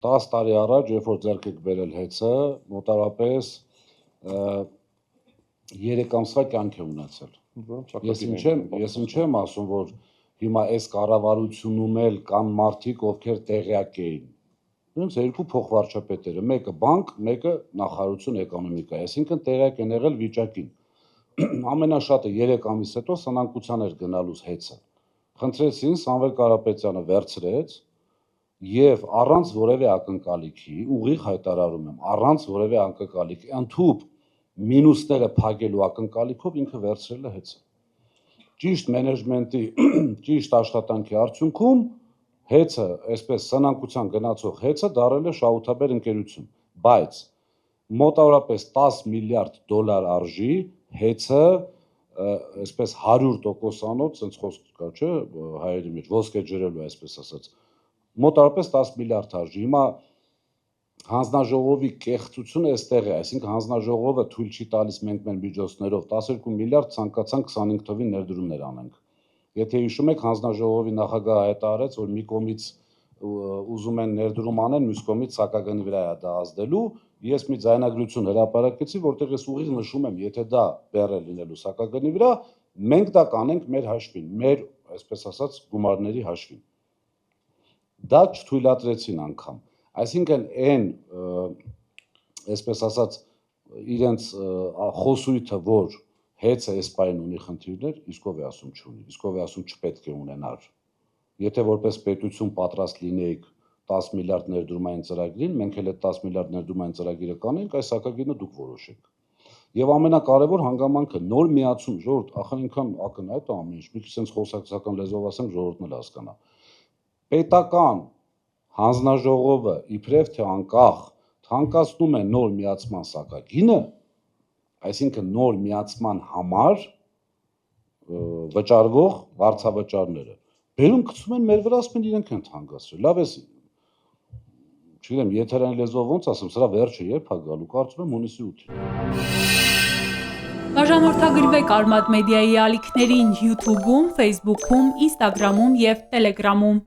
10 տարի առաջ, երբ որ ձեռք եք բերել հեծը, մոտավորապես 3 ամսվա կյանք է ունեցել։ Ես ինչ եմ ասում, որ հիմա այս կառավարությունում էլ կան մարդիկ, ովքեր տեղյակ էին։ Դրանց երկու փոխվարչապետերը, մեկը բանկ, մեկը նախարարություն էկոնոմիկա, այսինքն տեղյակ են եղել վիճակին։ Ամենաշատը 3 ամիս հետո սնանկության էր գնալուց հեծը։ Խնդրեցին, Սամվել Կարապետյանը վերցրեց եւ առանց որևէ ակնկալիքի, ուղիղ հայտարարում եմ, առանց որևէ ակնկալիքի, ընդհուպ մինուսները փակելու ակնկալիքով ինքը վերցրել է հեծը։ Ճիշտ մենեջմենտի, ճիշտ աշխատանքի արդյունքում հեծը, այսպես սնանկության գնացող հեծը դարել է շահութաբեր ընկերություն, բայց մոտավորապես 10 միլիարդ դոլար արժի հեծը, այսպես 100%-անոց, sense խոսք կա, չէ, հայերի մեջ ոսկե ջրելու, այսպես ասած, մոտավորապես 10 միլիարդ արժի։ Հիմա հանձնաժողովի կեղծությունը այստեղ է, այսինքն հանձնաժողովը թույլ չի տալիս մենք մեր միջոցներով 12 միլիարդ ցանկացան 25 թվին ներդրումներ անենք։ Եթե հիշում եք, հանձնաժողովի նախագահը հայտարարեց, որ մի կողմից ուզում են ներդրում անեն, մյուս կողմից սակագնի վրա է դա ազդելու։ Ես մի ձայնագրություն հրապարակեցի, որտեղ ես ուղիղ նշում եմ, եթե դա բեռ է լինելու սակագնի վրա, մենք դա կանենք մեր հաշվին, մեր, այսպես ասած, գումարների հաշվին։ Դա չթույլատրեցին անգամ։ Այսինքն այն, այսպես ասած, իրենց խոսույթը, որ հեծը այս պայն ունի խնդիրներ, իսկով է ասում չունի, իսկով է ասում չպետք է ունենար։ Եթե որպես պետություն պատրաստ լինեիք 10 միլիարդ ներդրումային ծրագրին, մենք էլ այդ 10 միլիարդ ներդրումային ծրագիրը կանենք, այս սակագինը դուք որոշեք։ Եվ ամենակարևոր հանգամանքը նոր միացում, ժողովուրդ, ախր ինքան ակնհայտ է ամեն ինչ, մի քիչ sense խոսակցական լեզվով ասեմ, ժողովուրդն էլ հասկանա։ Պետական հանձնաժողովը իբրև թե անկախ թանկացնում է նոր միացման սակագինը, այսինքն նոր միացման համար վճարվող վարձավճարները։ Բերում գցում են մեր վրա, ասում են իրենք են թանկացրել։ Լավ էս, չգիտեմ, եթերային լեզվով ոնց ասեմ, սրա վերջը երբ է գալու, կարծում եմ հունիսի 8-ին։ Բաժանորդագրվեք Արմադ մեդիայի ալիքներին YouTube-ում, Facebook-ում, Instagram-ում և Telegram-ում։